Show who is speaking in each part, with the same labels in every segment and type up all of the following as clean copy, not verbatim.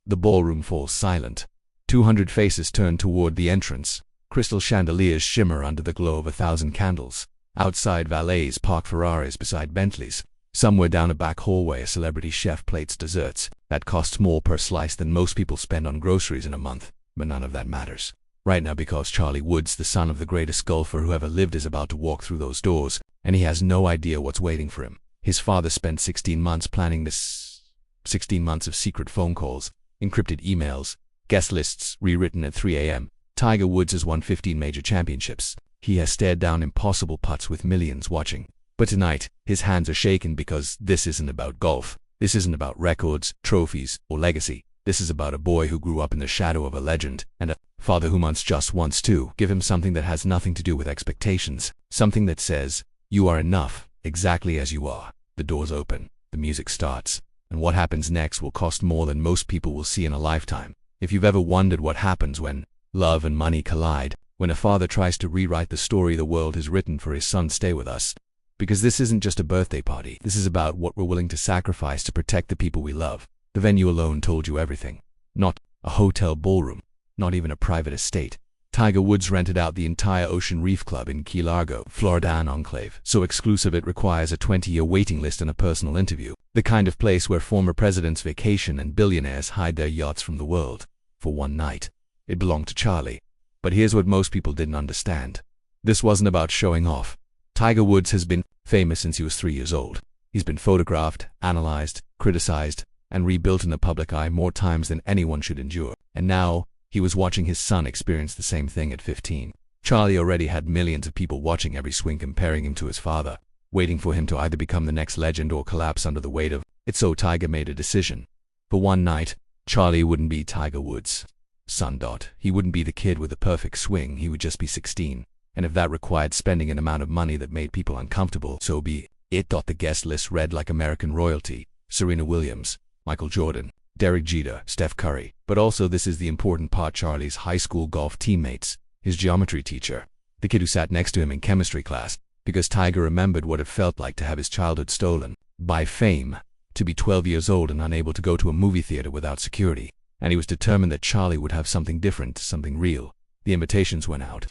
Speaker 1: The ballroom falls silent. 200 faces turn toward the entrance. Crystal chandeliers shimmer under the glow of 1,000 candles. Outside, valets park Ferraris beside Bentleys. Somewhere down a back hallway, a celebrity chef plates desserts that costs more per slice than most people spend on groceries in a month. But none of that matters right now, because CharlieWoods, the son of the greatest golfer who ever lived, is about to walk through those doors, and he has no idea what's waiting for him. His father spent 16 months planning this. 16 months of secret phone calls, encrypted emails, guest lists rewritten at 3 a.m. Tiger Woods has won 15 major championships. He has stared down impossible putts with millions watching. But tonight, his hands are shaken because this isn't about golf. This isn't about records, trophies, or legacy. This is about a boy who grew up in the shadow of a legend, and a father who just wants to give him something that has nothing to do with expectations. Something that says, you are enough, exactly as you are. The doors open, the music starts, and what happens next will cost more than most people will see in a lifetime. If you've ever wondered what happens when love and money collide, when a father tries to rewrite the story the world has written for his son, stay with us. Because this isn't just a birthday party. This is about what we're willing to sacrifice to protect the people we love. The venue alone told you everything. Not a hotel ballroom, not even a private estate. Tiger Woods rented out the entire Ocean Reef Club in Key Largo, Florida, an enclave so exclusive it requires a 20-year waiting list and a personal interview. The kind of place where former presidents vacation and billionaires hide their yachts from the world. For one night. It belonged to Charlie. But here's what most people didn't understand. This wasn't about showing off. Tiger Woods has been famous since he was 3 years old. He's been photographed, analyzed, criticized, and rebuilt in the public eye more times than anyone should endure. And now, he was watching his son experience the same thing at 15. Charlie already had millions of people watching every swing, comparing him to his father, waiting for him to either become the next legend or collapse under the weight of it. So Tiger made a decision. For one night, Charlie wouldn't be Tiger Woods' son. He wouldn't be the kid with the perfect swing. He would just be 16. And if that required spending an amount of money that made people uncomfortable, so be it. The guest list read like American royalty: Serena Williams, Michael Jordan, Derek Jeter, Steph Curry. But also, this is the important part, Charlie's high school golf teammates, his geometry teacher, the kid who sat next to him in chemistry class, because Tiger remembered what it felt like to have his childhood stolen by fame, to be 12 years old and unable to go to a movie theater without security. And he was determined that Charlie would have something different, something real. The invitations went out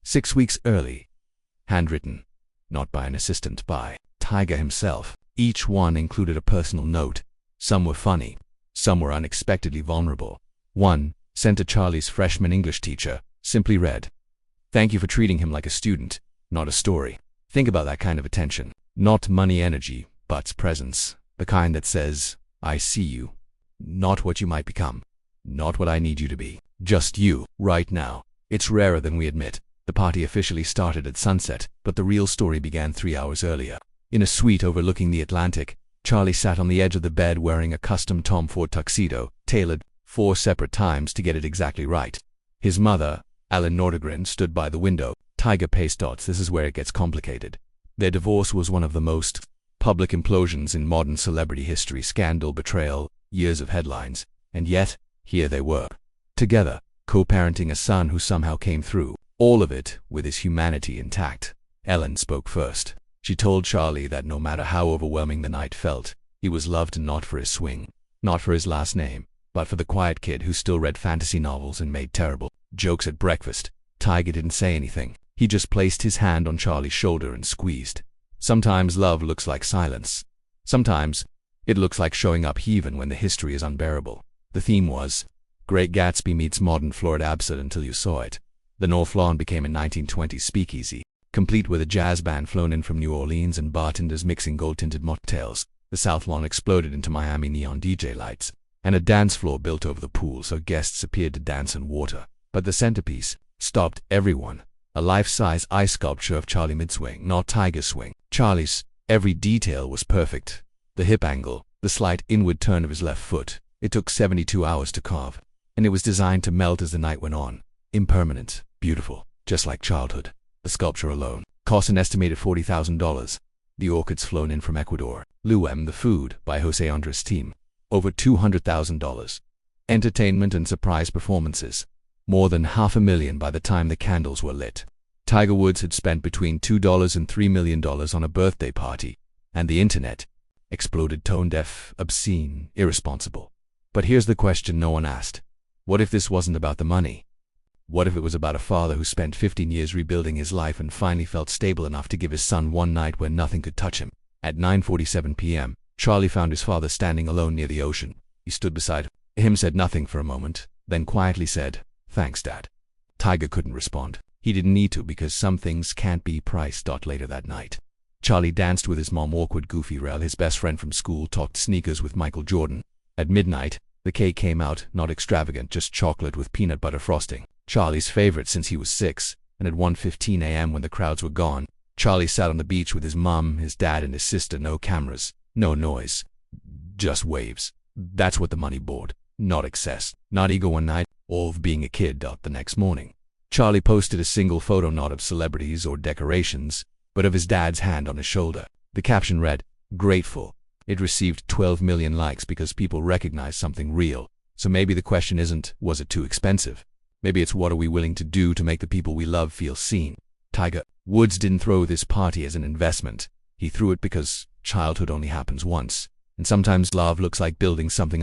Speaker 1: 6 weeks early, handwritten, not by an assistant, by Tiger himself. Each one included a personal note. Some were funny, some were unexpectedly vulnerable. One, sent to Charlie's freshman English teacher, simply read, "Thank you for treating him like a student, not a story." Think about that kind of attention. Not money, energy, but presence. The kind that says, I see you. Not what you might become. Not what I need you to be. Just you, right now. It's rarer than we admit. The party officially started at sunset, but the real story began 3 hours earlier. In a suite overlooking the Atlantic, Charlie sat on the edge of the bed wearing a custom Tom Ford tuxedo, tailored 4 separate times to get it exactly right. His mother, Ellen Nordegren, stood by the window. Tiger paced. This is where it gets complicated. Their divorce was one of the most public implosions in modern celebrity history. Scandal, betrayal, years of headlines. And yet, here they were, together, co-parenting a son who somehow came through. All of it with his humanity intact. Ellen spoke first. She told Charlie that no matter how overwhelming the night felt, he was loved not for his swing, not for his last name, but for the quiet kid who still read fantasy novels and made terrible jokes at breakfast. Tiger didn't say anything. He just placed his hand on Charlie's shoulder and squeezed. Sometimes love looks like silence. Sometimes it looks like showing up even when the history is unbearable. The theme was Great Gatsby meets modern Florida. Absurd until you saw it. The North Lawn became a 1920s speakeasy, complete with a jazz band flown in from New Orleans and bartenders mixing gold-tinted mocktails. The South Lawn exploded into Miami neon DJ lights, and a dance floor built over the pool so guests appeared to dance in water. But the centerpiece stopped everyone. A life-size ice sculpture of Charlie mid-swing, not Tiger's swing. Charlie's every detail was perfect. The hip angle, the slight inward turn of his left foot. It took 72 hours to carve, and it was designed to melt as the night went on. Impermanent, beautiful, just like childhood. The sculpture alone cost an estimated $40,000. The orchids flown in from Ecuador. Luem, the food, by Jose Andres' team. Over $200,000. Entertainment and surprise performances. More than $500,000 by the time the candles were lit. Tiger Woods had spent between $2 and $3 million on a birthday party, and the internet exploded. Tone deaf, obscene, irresponsible. But here's the question no one asked. What if this wasn't about the money? What if it was about a father who spent 15 years rebuilding his life and finally felt stable enough to give his son one night when nothing could touch him? At 9:47 p.m., Charlie found his father standing alone near the ocean. He stood beside him, said nothing for a moment, then quietly said, "Thanks, Dad." Tiger couldn't respond. He didn't need to, because some things can't be priced. Later that night, Charlie danced with his mom, awkward Goofy Rel, his best friend from school, talked sneakers with Michael Jordan. At midnight, the cake came out, not extravagant, just chocolate with peanut butter frosting, Charlie's favorite since he was 6, and at 1:15 a.m. when the crowds were gone, Charlie sat on the beach with his mom, his dad, and his sister. No cameras, no noise, just waves. That's what the money bought. Not excess, not ego. One night, all of being a kid. The next morning, Charlie posted a single photo, not of celebrities or decorations, but of his dad's hand on his shoulder. The caption read, "Grateful." It received 12 million likes because people recognized something real. So maybe the question isn't, was it too expensive? Maybe it's, what are we willing to do to make the people we love feel seen? Tiger Woods didn't throw this party as an investment. He threw it because childhood only happens once, and sometimes love looks like building something